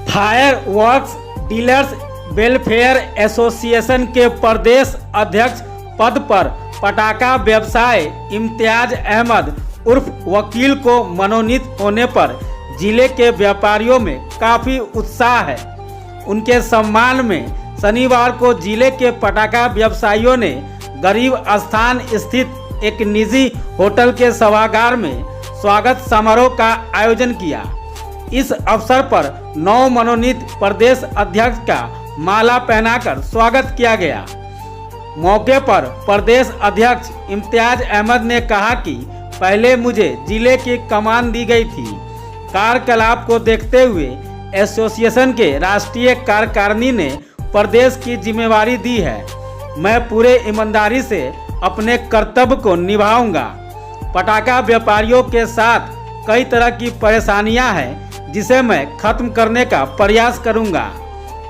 Fire works dealers welfare association के प्रदेश अध्यक्ष पद पर पटाखा व्यवसाय इम्तियाज अहमद उर्फ वकील को मनोनीत होने पर जिले के व्यापारियों में काफ़ी उत्साह है। उनके सम्मान में शनिवार को जिले के पटाखा व्यवसायियों ने गरीब स्थान स्थित एक निजी होटल के सभागार में स्वागत समारोह का आयोजन किया। इस अवसर पर नव मनोनीत प्रदेश अध्यक्ष का माला पहनाकर स्वागत किया गया। मौके पर प्रदेश अध्यक्ष इम्तियाज अहमद ने कहा कि पहले मुझे जिले की कमान दी गई थी। कार्यकलाप को देखते हुए एसोसिएशन के राष्ट्रीय कार्यकारिणी ने प्रदेश की जिम्मेवारी दी है। मैं पूरे ईमानदारी से अपने कर्तव्य को निभाऊंगा। पटाखा व्यापारियों के साथ कई तरह की परेशानियां हैं जिसे मैं खत्म करने का प्रयास करूंगा।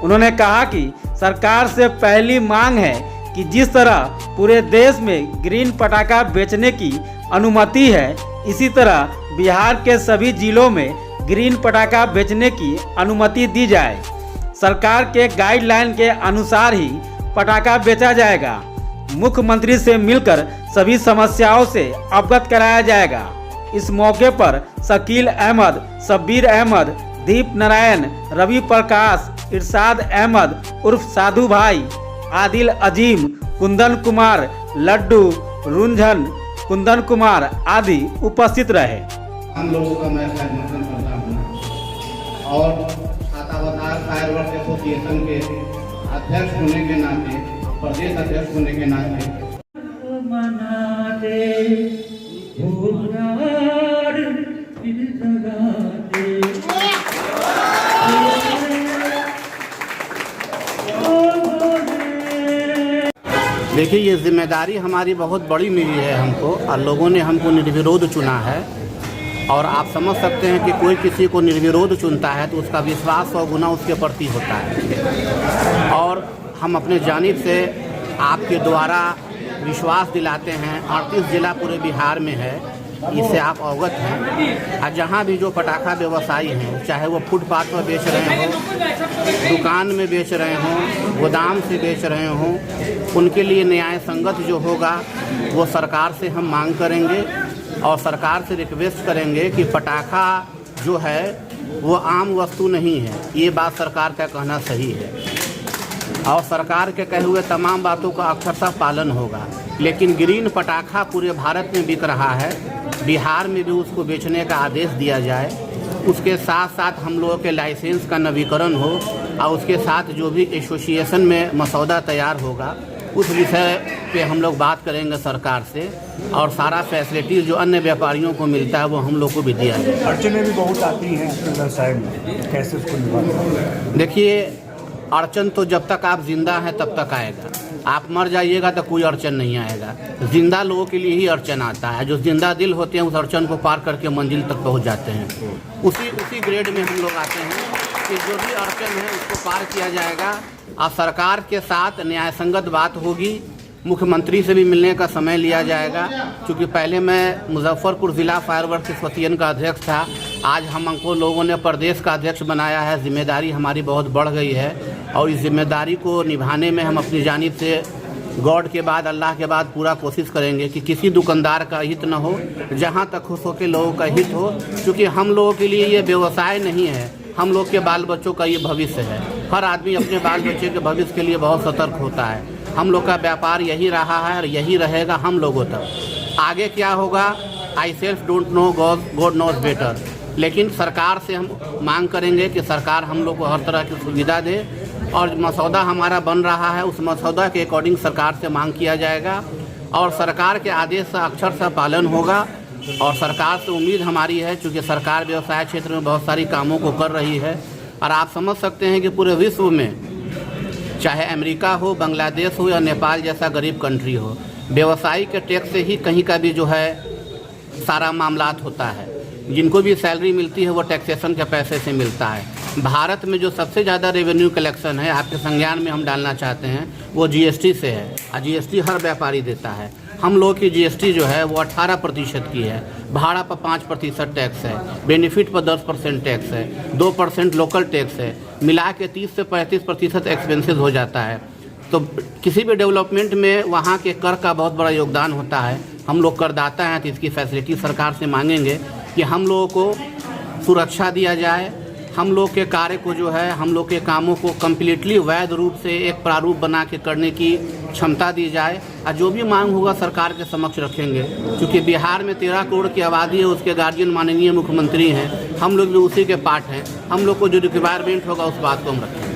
उन्होंने कहा कि सरकार से पहली मांग है कि जिस तरह पूरे देश में ग्रीन पटाखा बेचने की अनुमति है, इसी तरह बिहार के सभी जिलों में ग्रीन पटाखा बेचने की अनुमति दी जाए। सरकार के गाइडलाइन के अनुसार ही पटाखा बेचा जाएगा। मुख्यमंत्री से मिलकर सभी समस्याओं से अवगत कराया जाएगा। इस मौके पर शकील अहमद, शब्बीर अहमद, दीप नारायण, रवि प्रकाश, इरशाद अहमद उर्फ साधु भाई, आदिल अजीम, कुंदन कुमार, लड्डू, रुंझन, कुंदन कुमार आदि उपस्थित रहे। हम लोगों का मैं समर्थन करता हूँ और छातावतार फायर वर्क एसोसिएशन के अध्यक्ष होने के नाते, प्रदेश अध्यक्ष होने के नाते देखिए, ये जिम्मेदारी हमारी बहुत बड़ी मिली है हमको और लोगों ने हमको निर्विरोध चुना है। और आप समझ सकते हैं कि कोई किसी को निर्विरोध चुनता है तो उसका विश्वास 100 गुना उसके प्रति होता है। और हम अपने जानिब से आपके द्वारा विश्वास दिलाते हैं। 38 जिला पूरे बिहार में है, इससे आप अवगत हैं। और जहाँ भी जो पटाखा व्यवसायी हैं, चाहे वो फुटपाथ पर बेच रहे हों, दुकान में बेच रहे हों, गोदाम से बेच रहे हों, उनके लिए न्याय संगत जो होगा वो सरकार से हम मांग करेंगे और सरकार से रिक्वेस्ट करेंगे कि पटाखा जो है वो आम वस्तु नहीं है। ये बात सरकार का कहना सही है और सरकार के कहे हुए तमाम बातों का अक्षरशः पालन होगा। लेकिन ग्रीन पटाखा पूरे भारत में बिक रहा है, बिहार में भी उसको बेचने का आदेश दिया जाए। उसके साथ साथ हम लोगों के लाइसेंस का नवीकरण हो और उसके साथ जो भी एसोसिएशन में मसौदा तैयार होगा उस विषय पे हम लोग बात करेंगे सरकार से। और सारा फैसिलिटी जो अन्य व्यापारियों को मिलता है वो हम लोग को भी दिया जाए। अड़चनें भी बहुत आती हैं व्यवसाय में, कैसे उसको निभाना? देखिए, अड़चन तो जब तक आप जिंदा हैं तब तक आएगा। आप मर जाइएगा तो कोई अड़चन नहीं आएगा। जिंदा लोगों के लिए ही अड़चन आता है। जो जिंदा दिल होते हैं उस अड़चन को पार करके मंजिल तक पहुंच जाते हैं। उसी ग्रेड में हम लोग आते हैं कि जो भी अड़चन है उसको पार किया जाएगा और सरकार के साथ न्यायसंगत बात होगी। मुख्यमंत्री से भी मिलने का समय लिया जाएगा, क्योंकि पहले मैं मुजफ्फरपुर ज़िला फायर वर्क एसोसिएशन का अध्यक्ष था। आज हमको लोगों ने प्रदेश का अध्यक्ष बनाया है। जिम्मेदारी हमारी बहुत बढ़ गई है और इस जिम्मेदारी को निभाने में हम अपनी जानिब से गॉड के बाद, अल्लाह के बाद पूरा कोशिश करेंगे कि किसी दुकानदार का हित न हो, जहाँ तक खुश हो के लोगों का हित हो। क्योंकि हम लोगों के लिए ये व्यवसाय नहीं है, हम लोग के बाल बच्चों का ये भविष्य है। हर आदमी अपने बाल बच्चे के भविष्य के लिए बहुत सतर्क होता है। हम लोग का व्यापार यही रहा है और यही रहेगा हम लोगों तक। आगे क्या होगा, I self don't know, God knows better. लेकिन सरकार से हम मांग करेंगे कि सरकार हम लोग को हर तरह की सुविधा दे और मसौदा हमारा बन रहा है उस मसौदा के अकॉर्डिंग सरकार से मांग किया जाएगा और सरकार के आदेश का अक्षरशः पालन होगा। और सरकार से उम्मीद हमारी है, चूँकि सरकार व्यवसाय क्षेत्र में बहुत सारी कामों को कर रही है। और आप समझ सकते हैं कि पूरे विश्व में, चाहे अमेरिका हो, बांग्लादेश हो या नेपाल जैसा गरीब कंट्री हो, व्यवसायी के टैक्स से ही कहीं का भी जो है सारा मामलात होता है। जिनको भी सैलरी मिलती है वो टैक्सेशन के पैसे से मिलता है। भारत में जो सबसे ज़्यादा रेवेन्यू कलेक्शन है, आपके संज्ञान में हम डालना चाहते हैं, वो जीएसटी से है। और जीएसटी हर व्यापारी देता है। हम लोग की जीएसटी जो है वो 18% की है। भाड़ा पर 5% टैक्स है, बेनिफिट पर 10% टैक्स है, 2% लोकल टैक्स है। मिला के 30 से 35% एक्सपेंसेस हो जाता है। तो किसी भी डेवलपमेंट में वहाँ के कर का बहुत बड़ा योगदान होता है। हम लोग करदाता हैं तो इसकी फैसिलिटी सरकार से मांगेंगे कि हम लोगों को सुरक्षा दिया जाए, हम लोग के कार्य को जो है, हम लोग के कामों को कम्प्लीटली वैध रूप से एक प्रारूप बना के करने की क्षमता दी जाए और जो भी मांग होगा सरकार के समक्ष रखेंगे। क्योंकि बिहार में 13 करोड़ की आबादी है, उसके गार्जियन माननीय मुख्यमंत्री हैं, हम लोग भी उसी के पार्ट हैं। हम लोग को जो रिक्वायरमेंट होगा उस बात को हम रखेंगे।